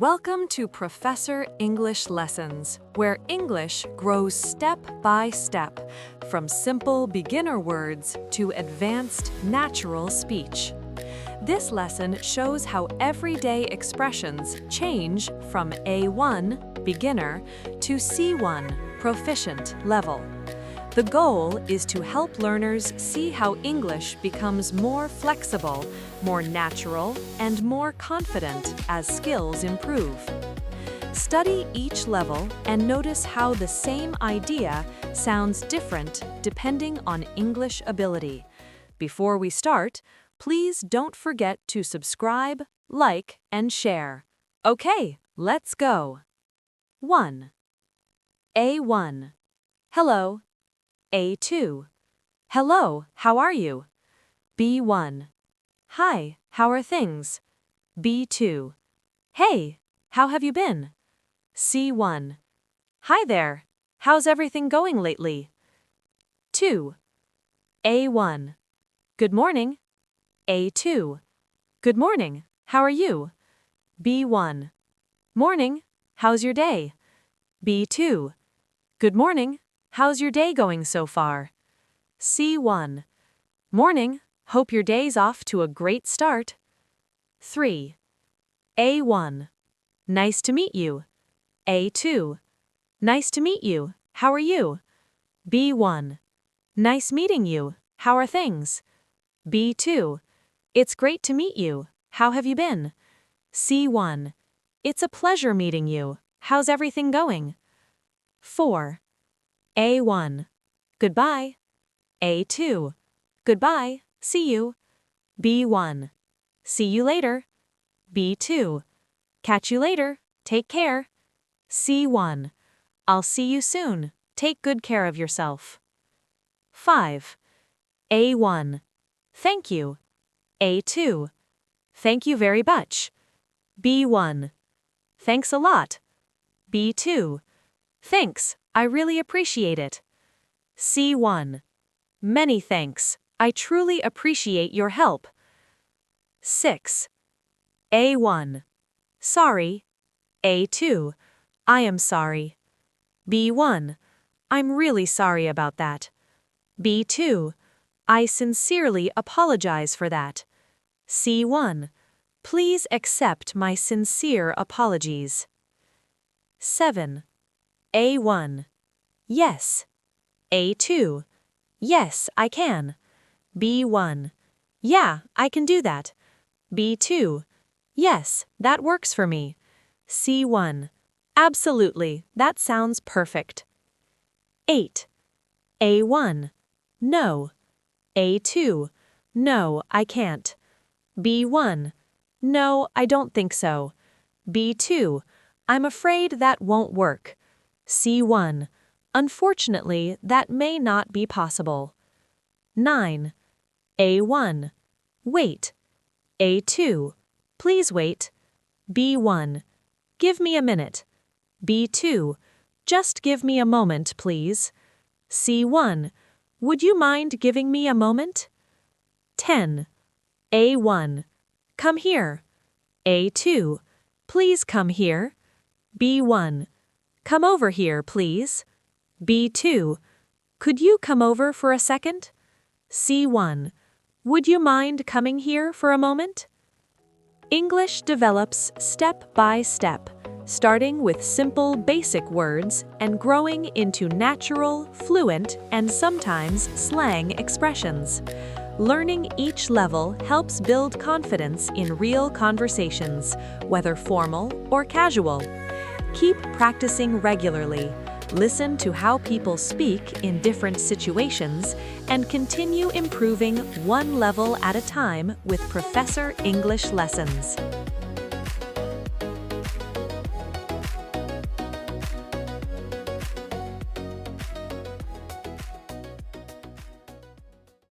Welcome to Professor English Lessons, where English grows step by step, from simple beginner words to advanced natural speech. This lesson shows how everyday expressions change from A1, beginner, to C1, proficient level. The goal is to help learners see how English becomes more flexible, more natural, and more confident as skills improve. Study each level and notice how the same idea sounds different depending on English ability. Before we start, please don't forget to subscribe, like, and share. Okay, let's go. 1. A1. Hello. A2. Hello, how are you? B1. Hi, how are things? B2. Hey, how have you been? C1. Hi there, how's everything going lately? 2. A1. Good morning. A2. Good morning, how are you? B1. Morning, how's your day? B2. Good morning, how's your day going so far? C1. Morning, hope your day's off to a great start. 3. A1. Nice to meet you. A2. Nice to meet you, how are you? B1. Nice meeting you, how are things? B2. It's great to meet you, how have you been? C1. It's a pleasure meeting you, how's everything going? 4. A1. Goodbye. A2. Goodbye, see you. B1. See you later. B2. Catch you later, take care. C1. I'll see you soon, take good care of yourself. 5. A1. Thank you. A2. Thank you very much. B1. Thanks a lot. B2. Thanks, I really appreciate it. C1. Many thanks, I truly appreciate your help. 6. A1. Sorry. A2. I am sorry. B1. I'm really sorry about that. B2. I sincerely apologize for that. C1. Please accept my sincere apologies. 7. A1. Yes. A2. Yes, I can. B1. Yeah, I can do that. B2. Yes, that works for me. C1. Absolutely, that sounds perfect. 8. A1. No. A2. No, I can't. B1. No, I don't think so. B2. I'm afraid that won't work. C1. Unfortunately, that may not be possible. 9. A1. Wait. A2. Please wait. B1. Give me a minute. B2. Just give me a moment, please. C1. Would you mind giving me a moment? 10. A1. Come here. A2. Please come here. B1. Come over here, please. B2. Could you come over for a second? C1. Would you mind coming here for a moment? English develops step by step, starting with simple basic words and growing into natural, fluent, and sometimes slang expressions. Learning each level helps build confidence in real conversations, whether formal or casual. Keep practicing regularly. Listen to how people speak in different situations and continue improving one level at a time with Professor English Lessons.